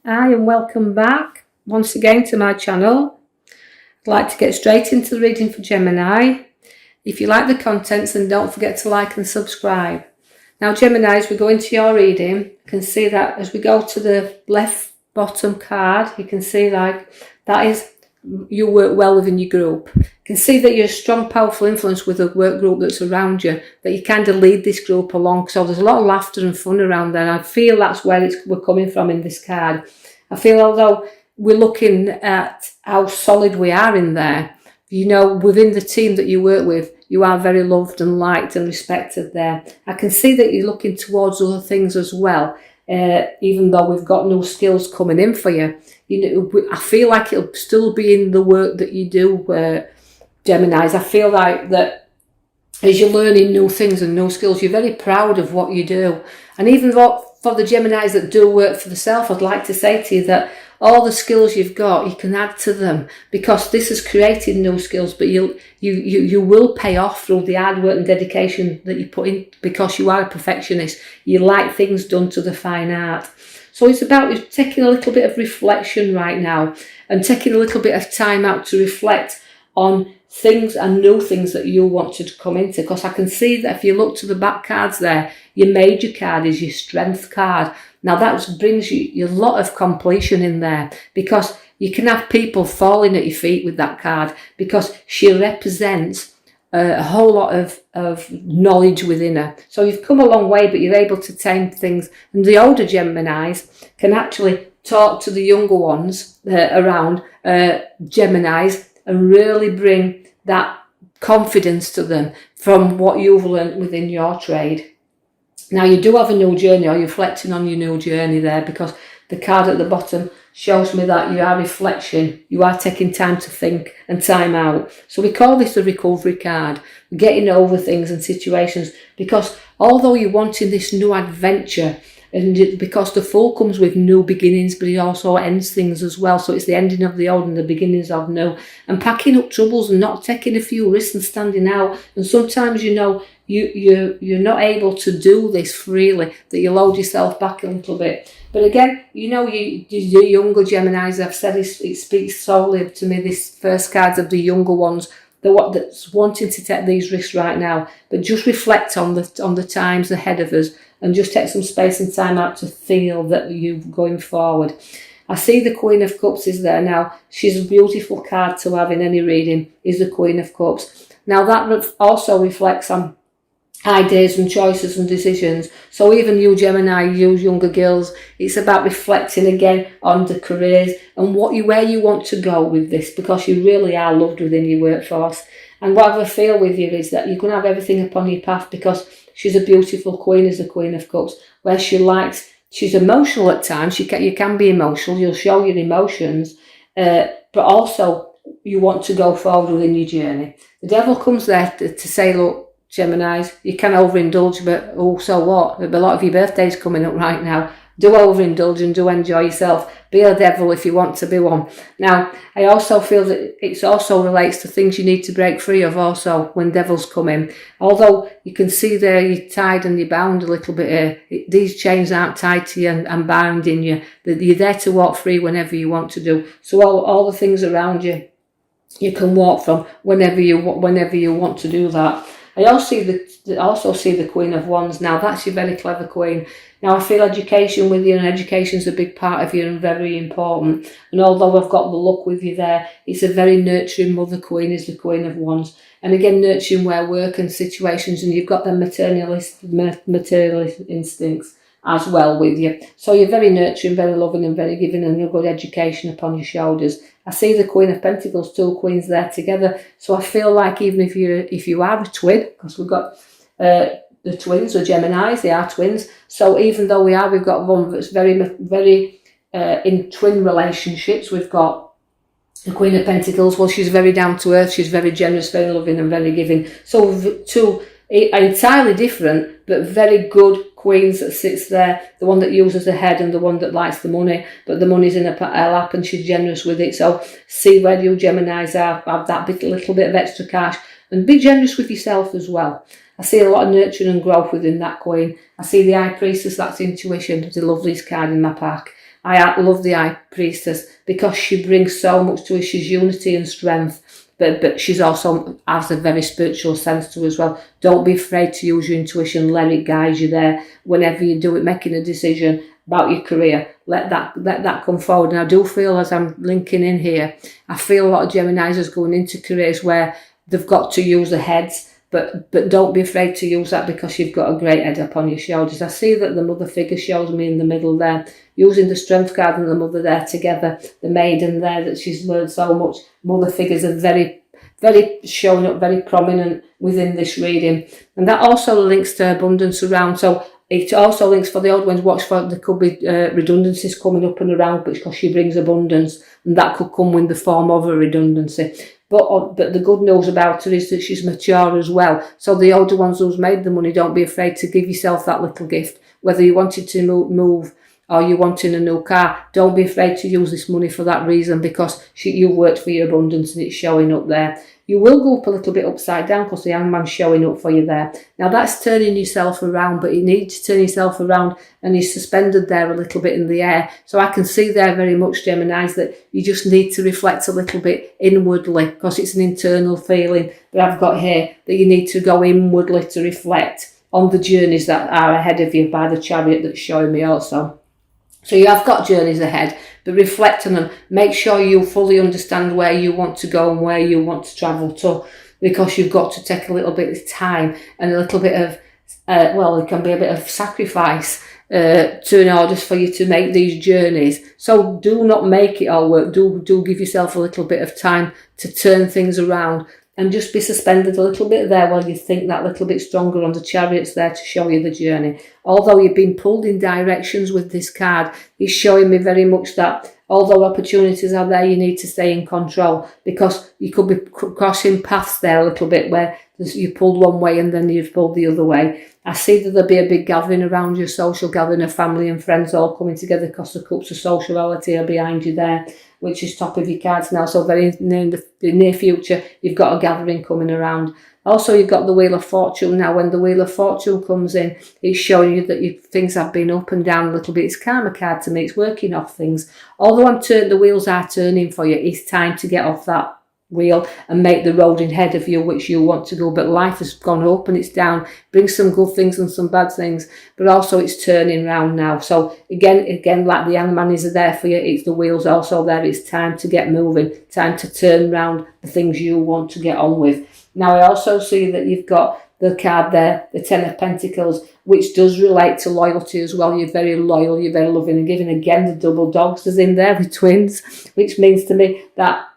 Hi and welcome back once again to my channel. I'd like to get straight into the reading for Gemini. If you like the contents, then don't forget to like and subscribe. Now Gemini, as we go into your reading, you can see that as we go to the left bottom card, you can see like that is you work well within your group. You can see that you're a strong, powerful influence with the work group that's around you, that you kind of lead this group along. So there's a lot of laughter and fun around there. I feel that's where we're coming from in this card. I feel although we're looking at how solid we are in there, you know, within the team that you work with, you are very loved and liked and respected there. I can see that you're looking towards other things as well. Even though we've got new skills coming in for you, I feel like it'll still be in the work that you do, Geminis. I feel like that as you're learning new things and new skills, you're very proud of what you do. And even though for the Geminis that do work for themselves, I'd like to say to you that all the skills you've got, you can add to them, because this has created new skills, but you will pay off through the hard work and dedication that you put in, because you are a perfectionist. You like things done to the fine art. So it's about taking a little bit of reflection right now and taking a little bit of time out to reflect on things and new things that you want to come into, because I can see that if you look to the back cards there, your major card is your strength card. Now that brings you a lot of completion in there, because you can have people falling at your feet with that card, because she represents a whole lot of knowledge within her. So you've come a long way, but you're able to tame things. And the older Geminis can actually talk to the younger ones around Geminis and really bring that confidence to them from what you've learned within your trade. Now you do have a new journey, or you're reflecting on your new journey there, because the card at the bottom shows me that you are reflection. You are taking time to think and time out. So we call this the recovery card. We're getting over things and situations, because although you're wanting this new adventure, and because the Fool comes with new beginnings, but he also ends things as well. So it's the ending of the old and the beginnings of new. And packing up troubles and not taking a few risks and standing out. And sometimes, you know, you're not able to do this freely, that you load yourself back a little bit. But again, you know, the younger Geminis, I've said it speaks solely to me, this first cards of the younger ones, that's wanting to take these risks right now. But just reflect on the times ahead of us, and just take some space and time out to feel that you're going forward. I see the Queen of Cups is there now. She's a beautiful card to have in any reading, is the Queen of Cups. Now that also reflects on ideas and choices and decisions. So even you Gemini, you younger girls, it's about reflecting again on the careers and where you want to go with this, because you really are loved within your workforce. And what I feel with you is that you're going to have everything upon your path, because she's a beautiful queen, is the Queen of Cups, where she's emotional at times. You can be emotional, you'll show your emotions, but also you want to go forward within your journey. The Devil comes there to say, look, Geminis, you can overindulge, but oh, so what? A lot of your birthdays coming up right now. Do overindulge and do enjoy yourself. Be a devil if you want to be one. Now, I also feel that it also relates to things you need to break free of also when devils come in. Although you can see there you're tied and you're bound a little bit here. These chains aren't tied to you and binding you. You're there to walk free whenever you want to do. So all the things around you, you can walk from whenever you want to do that. I also see the Queen of Wands. Now that's your very clever queen. Now I feel education with you, and education's a big part of you and very important. And although I've got the luck with you there, it's a very nurturing mother queen, is the Queen of Wands. And again, nurturing where work and situations, and you've got the materialist instincts as well with you. So you're very nurturing, very loving and very giving, and you've got education upon your shoulders. I see the Queen of Pentacles, two queens there together. So I feel like even if you are a twin, because we've got the twins or Geminis, they are twins. So even though we've got one that's very, very in twin relationships. We've got the Queen of Pentacles. Well, she's very down to earth. She's very generous, very loving and very giving. So two entirely different but very good queens that sits there, the one that uses the head and the one that likes the money, but the money's in her lap and she's generous with it. So see where you Geminis are, have that little bit of extra cash, and be generous with yourself as well. I see a lot of nurturing and growth within that queen. I see the High Priestess, that's intuition, the loveliest card in my pack. I love the High Priestess because she brings so much to us. She's unity and strength. But she's also has a very spiritual sense to her as well. Don't be afraid to use your intuition. Let it guide you there. Whenever you do it, making a decision about your career, let that come forward. And I do feel, as I'm linking in here, I feel a lot of Geminis is going into careers where they've got to use their heads. But don't be afraid to use that because you've got a great head up on your shoulders. I see that the mother figure shows me in the middle there, using the strength card and the mother there together, the maiden there that she's learned so much. Mother figures are very, very showing up, very prominent within this reading. And that also links to abundance around. So it also links for the old ones, watch for, there could be redundancies coming up and around because she brings abundance, and that could come in the form of a redundancy. But the good news about her is that she's mature as well. So the older ones who's made the money, don't be afraid to give yourself that little gift. Whether you wanted to move or you wanting a new car, don't be afraid to use this money for that reason because you worked for your abundance and it's showing up there. You will go up a little bit upside down because the hangman's showing up for you there. Now that's turning yourself around, but you need to turn yourself around and you're suspended there a little bit in the air. So I can see there very much, Geminis, that you just need to reflect a little bit inwardly because it's an internal feeling that I've got here, that you need to go inwardly to reflect on the journeys that are ahead of you by the Chariot that's showing me also. So you have got journeys ahead, but reflect on them. Make sure you fully understand where you want to go and where you want to travel to, because you've got to take a little bit of time and a little bit of, it can be a bit of sacrifice in order for you to make these journeys. So do not make it all work. Do give yourself a little bit of time to turn things around. And just be suspended a little bit there while you think that little bit stronger on the Chariots there to show you the journey. Although you've been pulled in directions with this card, it's showing me very much that although opportunities are there, you need to stay in control because you could be crossing paths there a little bit where you pulled one way and then you've pulled the other way. I see that there'll be a big gathering around you, social gathering of family and friends all coming together because the cups of sociality are behind you there, which is top of your cards now. So very in the near future, you've got a gathering coming around. Also, you've got the Wheel of Fortune now. When the Wheel of Fortune comes in, it's showing you that things have been up and down a little bit. It's karma card to me. It's working off things. Although the wheels are turning for you, it's time to get off that wheel and make the road ahead of you which you want to go. But life has gone up and it's down, brings some good things and some bad things, but also it's turning round now. So again like the hangman is there for you, it's the wheels also there. It's time to get moving, time to turn round the things you want to get on with. Now I also see that you've got the card there, the Ten of Pentacles, which does relate to loyalty as well. You're very loyal, you're very loving and giving. Again, the double dogs is in there with twins, which means to me that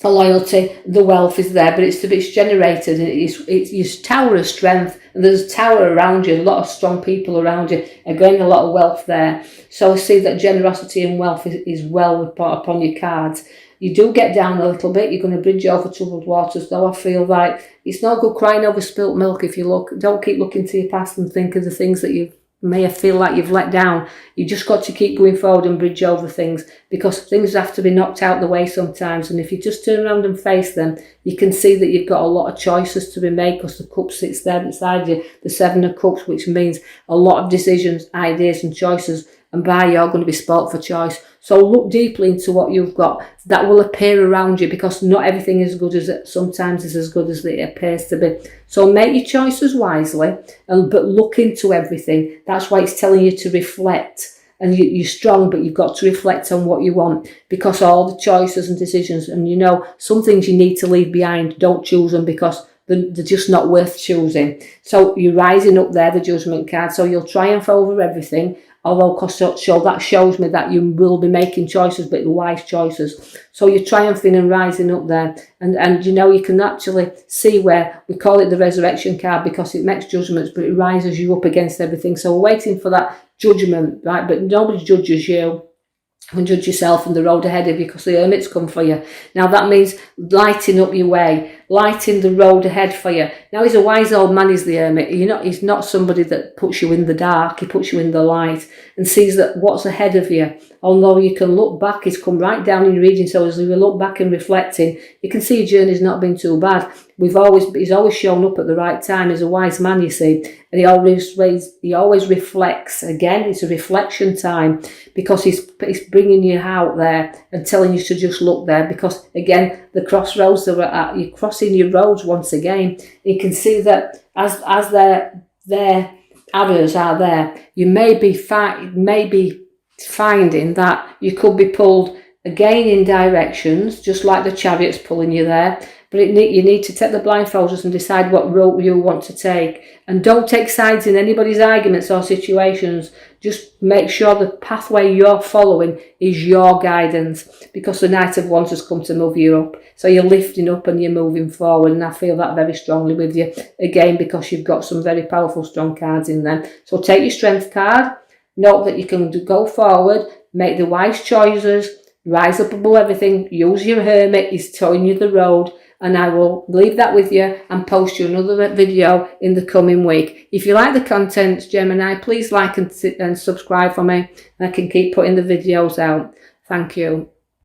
the loyalty, the wealth is there, but it's generated and it's your tower of strength, and there's a tower around you, a lot of strong people around you, again a lot of wealth there. So I see that generosity and wealth is well upon your cards. You do get down a little bit, you're going to bridge over troubled waters, though I feel like it's no good crying over spilt milk. If you don't keep looking to your past and think of the things that you may feel like you've let down. You just got to keep going forward and bridge over things, because things have to be knocked out the way sometimes, and if you just turn around and face them, you can see that you've got a lot of choices to be made, because the cup sits there beside you, the Seven of Cups, which means a lot of decisions, ideas and choices, and by you're going to be spoilt for choice. So look deeply into what you've got that will appear around you, because not everything is good as it sometimes is as good as it appears to be. So make your choices wisely, but look into everything. That's why it's telling you to reflect. And you're strong, but you've got to reflect on what you want, because all the choices and decisions, and some things you need to leave behind, don't choose them because they're just not worth choosing. So you're rising up there, the Judgment card. So you'll triumph over everything. Although that shows me that you will be making choices, but wise choices. So you're triumphing and rising up there. And you can actually see where we call it the Resurrection card, because it makes judgments, but it rises you up against everything. So we're waiting for that judgment, right? But nobody judges you. You can judge yourself and the road ahead of you, because the Hermit's come for you. Now that means lighting up your way. lighting the road ahead for you. Now, he's a wise old man, he's the Hermit. He's not somebody that puts you in the dark. He puts you in the light and sees that what's ahead of you. Although you can look back, he's come right down in your reading, so as you look back and reflecting, you can see your journey's not been too bad. He's always shown up at the right time. He's a wise man, you see, and he always reflects. Again, it's a reflection time, because he's bringing you out there and telling you to just look there, because again, the crossroads that we're at, you're crossing your roads once again. You can see that as their arrows are there, you may be finding that you could be pulled again in directions, just like the Chariot's pulling you there. But you need to take the blindfolds and decide what route you want to take. And don't take sides in anybody's arguments or situations. Just make sure the pathway you're following is your guidance, because the Knight of Wands has come to move you up. So you're lifting up and you're moving forward, and I feel that very strongly with you. Again, because you've got some very powerful, strong cards in them. So take your Strength card. Note that you can go forward, make the wise choices, rise up above everything, use your Hermit, he's showing you the road, and I will leave that with you and post you another video in the coming week. If you like the content, Gemini, please like and subscribe for me, and I can keep putting the videos out. Thank you.